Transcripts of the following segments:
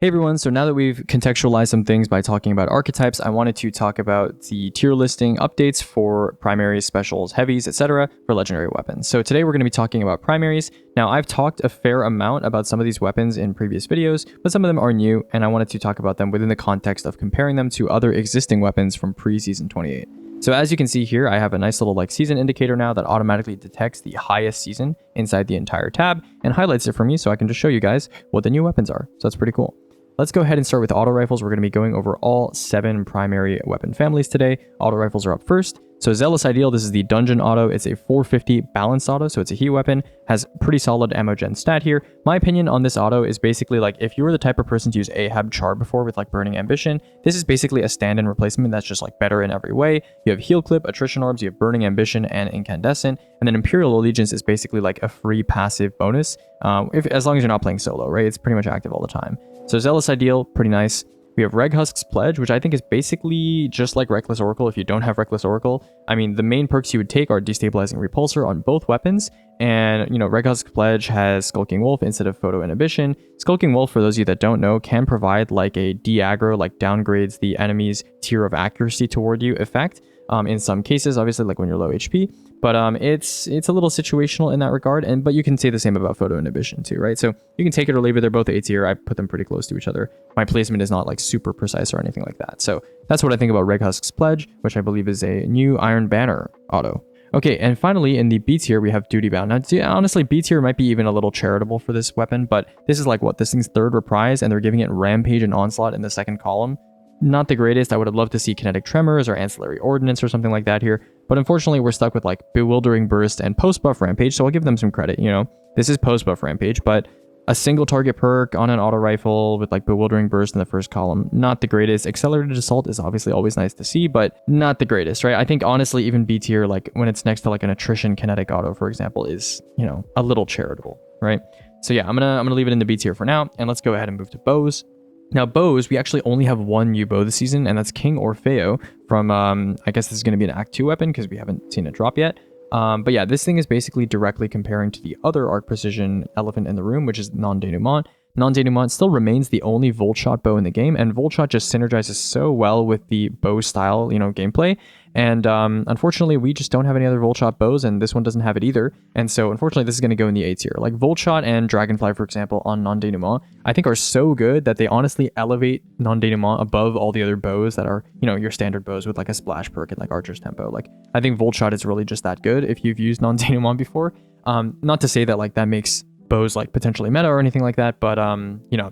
Hey everyone, so now that we've contextualized some things by talking about archetypes, I wanted to talk about the tier listing updates for primaries, specials, heavies, etc. for legendary weapons. So today we're going to be talking about primaries. Now I've talked a fair amount about some of these weapons in previous videos, but some of them are new and I wanted to talk about them within the context of comparing them to other existing weapons from pre-season 28. So as you can see here, I have a nice little season indicator now that automatically detects the highest season inside the entire tab and highlights it for me so I can just show you guys what the new weapons are. So that's pretty cool. Let's go ahead and start with auto rifles. We're going to be going over all 7 primary weapon families today. Auto rifles are up first. So Zealous Ideal, this is the dungeon auto. It's a 450 balanced auto, so it's a heat weapon. Has pretty solid ammo gen stat here. My opinion on this auto is basically if you were the type of person to use Ahab Char before with Burning Ambition, this is basically a stand-in replacement that's just better in every way. You have heal clip, attrition orbs, you have Burning Ambition and Incandescent, and then Imperial Allegiance is basically a free passive bonus. As long as you're not playing solo, right? It's pretty much active all the time. So Zealous Ideal, pretty nice. We have Reghusk's Pledge, which I think is basically just like Reckless Oracle if you don't have Reckless Oracle. I mean, the main perks you would take are Destabilizing Repulsor on both weapons, and, Reghusk's Pledge has Skulking Wolf instead of Photo Inhibition. Skulking Wolf, for those of you that don't know, can provide a de-aggro, downgrades the enemy's tier of accuracy toward you effect. In some cases, obviously, when you're low HP, but it's a little situational in that regard, but you can say the same about Photo Inhibition too, right? So you can take it or leave it. They're both A tier. I put them pretty close to each other. My placement is not super precise or anything like that. So that's what I think about Reghusk's Pledge, which I believe is a new Iron Banner auto. Okay, and finally in the B tier we have Duty Bound. Now, honestly, B tier might be even a little charitable for this weapon, but this is this thing's 3rd reprise, and they're giving it Rampage and Onslaught in the 2nd column. Not the greatest. I would have loved to see Kinetic Tremors or Ancillary Ordnance or something like that here, but unfortunately we're stuck with Bewildering Burst and Post Buff Rampage, so I'll give them some credit. This is Post Buff Rampage, but a single target perk on an auto rifle with Bewildering Burst in the 1st column, not the greatest. Accelerated Assault is obviously always nice to see, but not the greatest, right? I think honestly even B tier, when it's next to an Attrition Kinetic Auto, for example, is, a little charitable, right? So yeah, I'm gonna leave it in the B tier for now, and let's go ahead and move to bows. Now, bows, we actually only have one new bow this season, and that's King Orfeo from, I guess this is going to be an Act 2 weapon because we haven't seen it drop yet. But yeah, this thing is basically directly comparing to the other Arc Precision elephant in the room, which is Non-Denouement. Non-Denouement still remains the only Volt Shot bow in the game, and Volt Shot just synergizes so well with the bow style, gameplay. And unfortunately, we just don't have any other Volt Shot bows, and this one doesn't have it either. And so, unfortunately, this is going to go in the A tier. Volt Shot and Dragonfly, for example, on Non-Denouement, I think are so good that they honestly elevate Non-Denouement above all the other bows that are, your standard bows with a splash perk and Archer's Tempo. I think Volt Shot is really just that good if you've used Non-Denouement before. Not to say that that makes bows potentially meta or anything like that, but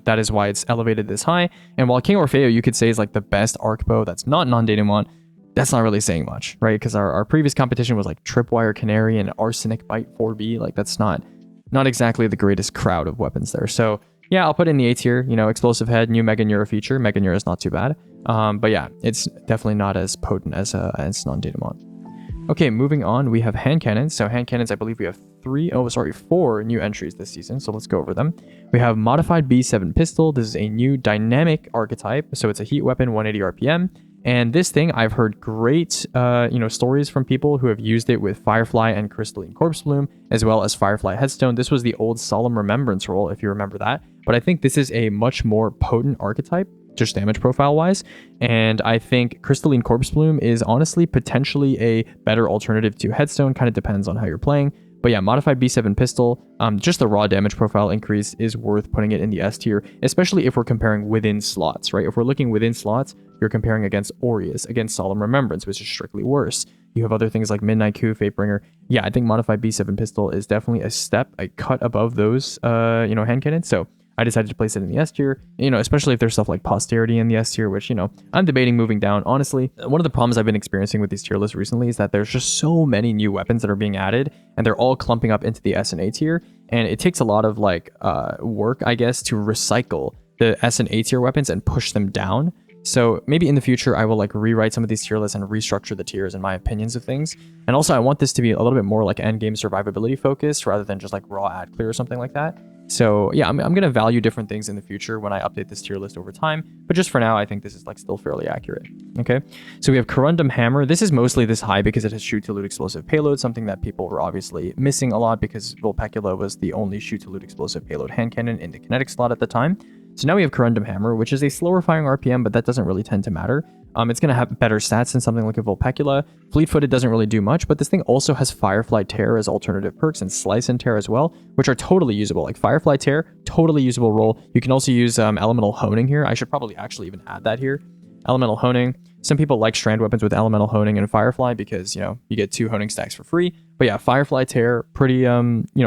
that is why it's elevated this high. And while King Orfeo you could say is the best arc bow that's not Non-Denouement, that's not really saying much, right? Because our previous competition was Tripwire Canary and Arsenic Bite 4B. That's not exactly the greatest crowd of weapons there. So yeah, I'll put it in the A tier. Explosive Head, new Mega Neura feature. Mega Neura is not too bad, but yeah, it's definitely not as potent as Non-Denouement. Okay, moving on, we have hand cannons. So hand cannons, I believe we have 4 new entries this season, so let's go over them. We have Modified B7 Pistol. This is a new dynamic archetype, so it's a heat weapon, 180 RPM. And this thing, I've heard great, stories from people who have used it with Firefly and Crystalline Corpse Bloom, as well as Firefly Headstone. This was the old Solemn Remembrance roll, if you remember that. But I think this is a much more potent archetype, just damage profile-wise. And I think Crystalline Corpse Bloom is honestly potentially a better alternative to Headstone. Kind of depends on how you're playing. But yeah, Modified B7 Pistol, just the raw damage profile increase is worth putting it in the S tier, especially if we're comparing within slots, right? If we're looking within slots, you're comparing against Aureus, against Solemn Remembrance, which is strictly worse. You have other things like Midnight Coup, Fatebringer. Yeah, I think Modified B7 Pistol is definitely a cut above those, hand cannons. So I decided to place it in the S tier, especially if there's stuff like Posterity in the S tier, which, I'm debating moving down. Honestly, one of the problems I've been experiencing with these tier lists recently is that there's just so many new weapons that are being added, and they're all clumping up into the S and A tier, and it takes a lot of work, I guess, to recycle the S and A tier weapons and push them down. So maybe in the future, I will rewrite some of these tier lists and restructure the tiers and my opinions of things. And also, I want this to be a little bit more endgame survivability focused rather than just raw ad clear or something like that. So yeah, I'm going to value different things in the future when I update this tier list over time. But just for now, I think this is still fairly accurate. Okay, so we have Corundum Hammer. This is mostly this high because it has shoot to loot explosive payload, something that people were obviously missing a lot because Vulpecula was the only shoot to loot explosive payload hand cannon in the kinetic slot at the time. So now we have Corundum Hammer, which is a slower firing RPM, but that doesn't really tend to matter. It's going to have better stats than something like a Vulpecula. Fleet-footed doesn't really do much, but this thing also has Firefly Tear as alternative perks and Slice and Tear as well, which are totally usable. Like Firefly Tear, totally usable roll. You can also use Elemental Honing here. I should probably actually even add that here. Elemental Honing. Some people like strand weapons with Elemental Honing and Firefly because, you get 2 honing stacks for free. But yeah, Firefly Tear, pretty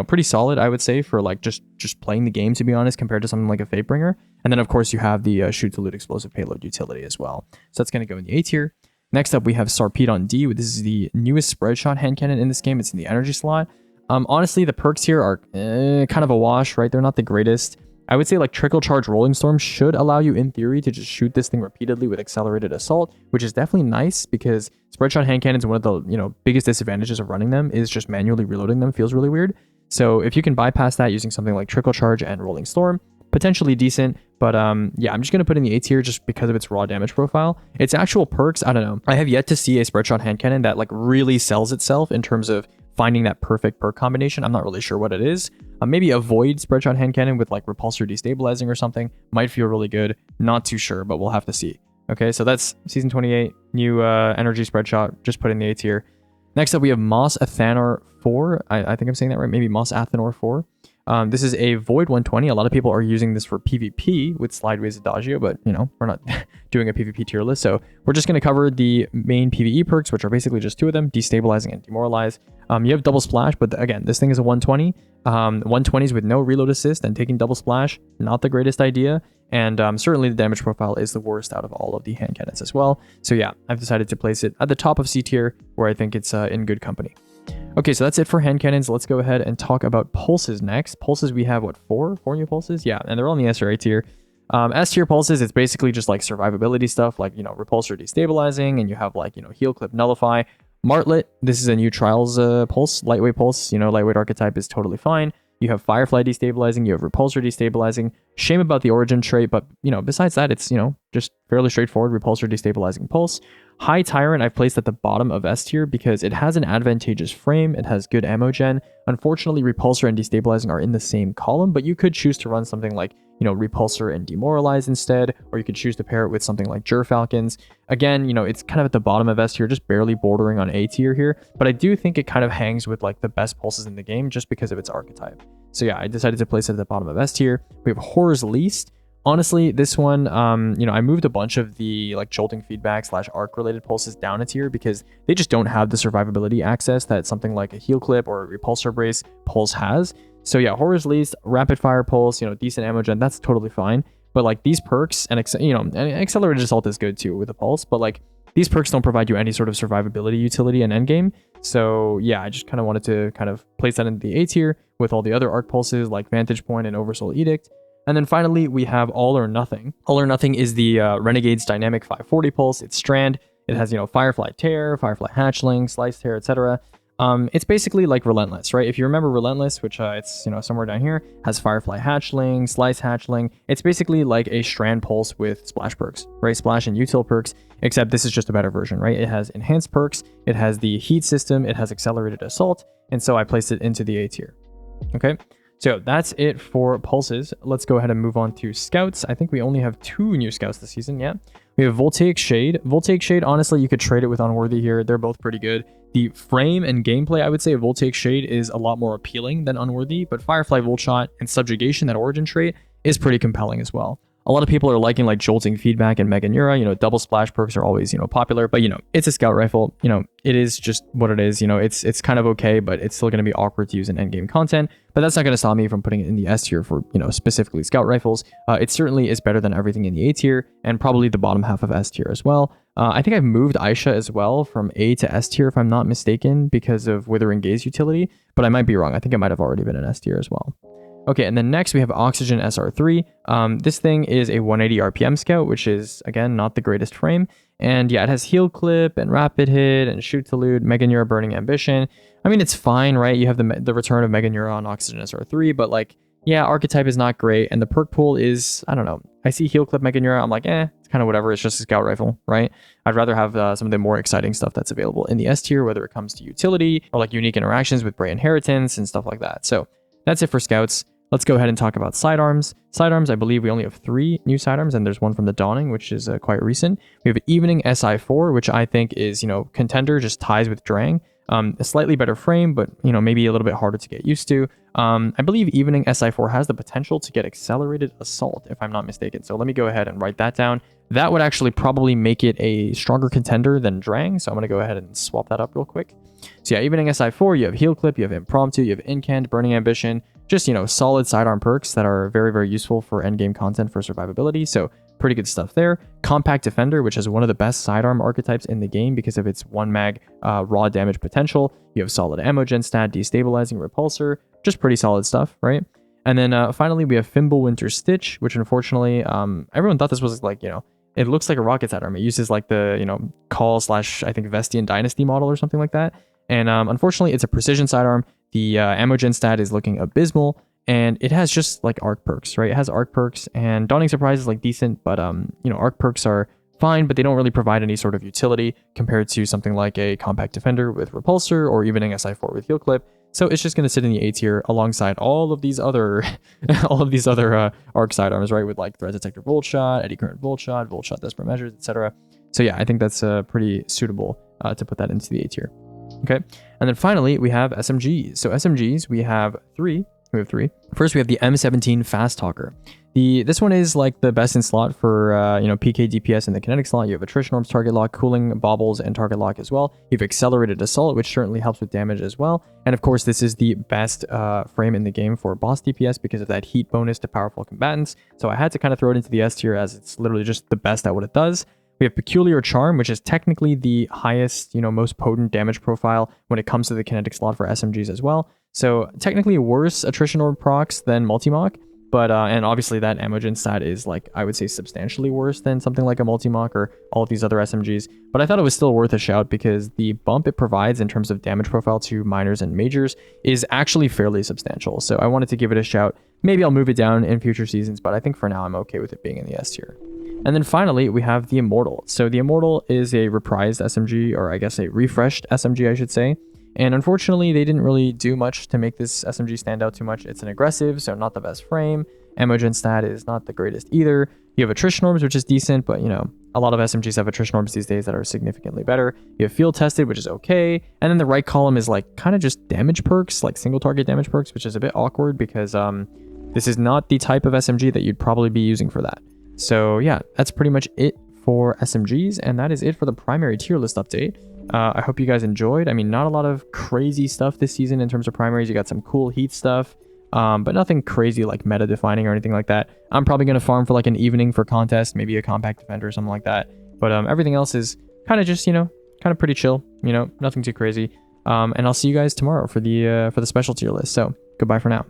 pretty solid, I would say, for like just playing the game, to be honest, compared to something like a Fatebringer. And then of course you have the Shoot to Loot Explosive Payload utility as well. So that's going to go in the A tier. Next up we have Sarpedon D. This is the newest spread shot hand cannon in this game. It's in the energy slot. Honestly, the perks here are kind of a wash, right? They're not the greatest. I would say like Trickle Charge Rolling Storm should allow you in theory to just shoot this thing repeatedly with Accelerated Assault, which is definitely nice because spread shot hand cannons, one of the biggest disadvantages of running them is just manually reloading them feels really weird. So if you can bypass that using something like Trickle Charge and Rolling Storm, potentially decent. But yeah, I'm just going to put in the A tier just because of its raw damage profile. Its actual perks, I don't know. I have yet to see a spread shot hand cannon that like really sells itself in terms of finding that perfect perk combination. I'm not really sure what it is. Maybe a Void spread shot hand cannon with like Repulsor Destabilizing or something might feel really good. Not too sure, but we'll have to see. Okay, so that's Season 28, new energy spread shot, just put in the A tier. Next up, we have Moss Athanor 4. I think I'm saying that right, maybe Moss Athanor 4. This is a Void 120. A lot of people are using this for PvP with Slideways Adagio, but we're not doing a PvP tier list. So we're just going to cover the main PvE perks, which are basically just 2 of them, Destabilizing and Demoralize. You have Double Splash, but again, this thing is a 120. 120s with no reload assist and taking Double Splash, not the greatest idea. And certainly the damage profile is the worst out of all of the hand cannons as well. So yeah, I've decided to place it at the top of C tier where I think it's in good company. Okay, so that's it for hand cannons. Let's go ahead and talk about pulses next. Pulses, we have what, 4 new pulses? Yeah, and they're all in the S or A tier. S tier pulses, it's basically just like survivability stuff, like Repulsor Destabilizing, and you have like Heal Clip Nullify. Martlet, this is a new Trials pulse, lightweight pulse. Lightweight archetype is totally fine. You have Firefly Destabilizing, you have Repulsor Destabilizing. Shame about the Origin trait, but besides that, it's just fairly straightforward Repulsor Destabilizing pulse. High Tyrant I've placed at the bottom of S tier because it has an advantageous frame, it has good ammo gen. Unfortunately, Repulsor and Destabilizing are in the same column, but you could choose to run something like Repulsor and Demoralize instead, or you could choose to pair it with something like Falcons. Again, it's kind of at the bottom of S tier, just barely bordering on A tier here, but I do think it kind of hangs with like the best pulses in the game just because of its archetype. So yeah, I decided to place it at the bottom of S tier. We have Horror's Least. Honestly, this one, I moved a bunch of the like jolting feedback / arc related pulses down a tier because they just don't have the survivability access that something like a Heal Clip or a Repulsor Brace pulse has. So yeah, Horror's Least, rapid fire pulse, decent ammo gen, that's totally fine. But like these perks and and Accelerated Assault is good too with a pulse, but like these perks don't provide you any sort of survivability utility in endgame. So yeah, I just kind of wanted to kind of place that in the A tier with all the other arc pulses like Vantage Point and Oversoul Edict. And then finally, we have All or Nothing. All or Nothing is the Renegade's dynamic 540 pulse. It's strand. It has, Firefly Tear, Firefly Hatchling, Slice Tear, etc. It's basically like Relentless, right? If you remember Relentless, which it's, somewhere down here, has Firefly Hatchling, Slice Hatchling. It's basically like a strand pulse with splash perks, right? Splash and util perks, except this is just a better version, right? It has enhanced perks. It has the heat system. It has accelerated assault. And so I placed it into the A tier. Okay. So that's it for pulses. Let's go ahead and move on to scouts. I think we only have 2 new scouts this season. Yeah, we have Voltaic Shade. Voltaic Shade, honestly, you could trade it with Unworthy here. They're both pretty good. The frame and gameplay, I would say, of Voltaic Shade is a lot more appealing than Unworthy, but Firefly Voltshot and Subjugation, that origin trait, is pretty compelling as well. A lot of people are liking like jolting feedback and Mega Neura. Double splash perks are always, popular, but it's a scout rifle. It is just what it is. It's kind of okay, but it's still going to be awkward to use in endgame content. But that's not going to stop me from putting it in the S tier for, specifically scout rifles. It certainly is better than everything in the A tier and probably the bottom half of S tier as well. I think I've moved Aisha as well from A to S tier if I'm not mistaken because of Withering Gaze utility, but I might be wrong. I think it might have already been an S tier as well. Okay, and then next we have Oxygen SR3. This thing is a 180 RPM scout, which is, again, not the greatest frame. And yeah, it has Heal Clip and Rapid Hit and Shoot to Loot, Mega Neura Burning Ambition. I mean, it's fine, right? You have the return of Mega Neura on Oxygen SR3, but like, yeah, archetype is not great. And the perk pool is, I don't know. I see Heal Clip Mega Neura, I'm like, it's kind of whatever. It's just a scout rifle, right? I'd rather have some of the more exciting stuff that's available in the S tier, whether it comes to utility or like unique interactions with Bray Inheritance and stuff like that. So that's it for scouts. let's go ahead and talk about sidearms. Sidearms, I believe we only have 3 new sidearms, and there's one from the Dawning, which is quite recent. We have Evening SI4, which I think is, contender, just ties with Drang. A slightly better frame, but, maybe a little bit harder to get used to. I believe Evening SI4 has the potential to get accelerated assault, if I'm not mistaken. So let me go ahead and write that down. That would actually probably make it a stronger contender than Drang. So I'm going to go ahead and swap that up real quick. So yeah, Evening SI4, you have Heal Clip, you have Impromptu, you have Incand, Burning Ambition, just, solid sidearm perks that are very, very useful for endgame content for survivability. So pretty good stuff there. Compact Defender, which is one of the best sidearm archetypes in the game because of its 1 mag raw damage potential. You have solid ammo gen stat, destabilizing repulsor, just pretty solid stuff, right? And then finally, we have Fimble Winter Stitch, which unfortunately, everyone thought this was like, it looks like a rocket sidearm. It uses like the, Call / I think Vestian Dynasty model or something like that. And unfortunately, it's a precision sidearm. The ammo gen stat is looking abysmal, and it has just like arc perks, right? It has arc perks, and Dawning Surprise is like decent, but arc perks are fine, but they don't really provide any sort of utility compared to something like a Compact Defender with Repulsor or even an SI4 with Heal Clip. So it's just going to sit in the A tier alongside all of these other arc sidearms, right? With like Threat Detector Volt Shot, Eddy Current Volt Shot Desperate Measures, etc. So yeah, I think that's pretty suitable to put that into the A tier. Okay, and then finally we have SMGs. So SMGs, we have three. First, we have the M17 Fast Talker. This one is like the best in slot for PK DPS in the kinetic slot. You have Attrition Orbs, Target Lock, Cooling Baubles, and Target Lock as well. You have Accelerated Assault, which certainly helps with damage as well. And of course, this is the best frame in the game for boss DPS because of that heat bonus to powerful combatants. So I had to kind of throw it into the S tier as it's literally just the best at what it does. We have Peculiar Charm, which is technically the highest, most potent damage profile when it comes to the kinetic slot for SMGs as well. So technically worse Attrition Orb procs than Multi-Mock, but and obviously that ammo gen stat is like, I would say substantially worse than something like a Multi-Mock or all of these other SMGs. But I thought it was still worth a shout because the bump it provides in terms of damage profile to minors and majors is actually fairly substantial. So I wanted to give it a shout. Maybe I'll move it down in future seasons, but I think for now I'm okay with it being in the S tier. And then finally, we have the Immortal. So the Immortal is a reprised SMG, or I guess a refreshed SMG, I should say. And unfortunately, they didn't really do much to make this SMG stand out too much. It's an aggressive, so not the best frame. Ammo gen stat is not the greatest either. You have Attrition Orbs, which is decent, but a lot of SMGs have Attrition Orbs these days that are significantly better. You have Field Tested, which is okay. And then the right column is like kind of just damage perks, like single target damage perks, which is a bit awkward because this is not the type of SMG that you'd probably be using for that. So yeah, that's pretty much it for SMGs, and that is it for the primary tier list update. I hope you guys enjoyed. I mean, not a lot of crazy stuff this season in terms of primaries. You got some cool heat stuff, but nothing crazy like meta defining or anything like that. I'm probably going to farm for like an evening for contest, maybe a Compact Defender or something like that. But everything else is kind of just, kind of pretty chill, nothing too crazy. And I'll see you guys tomorrow for the special tier list. So goodbye for now.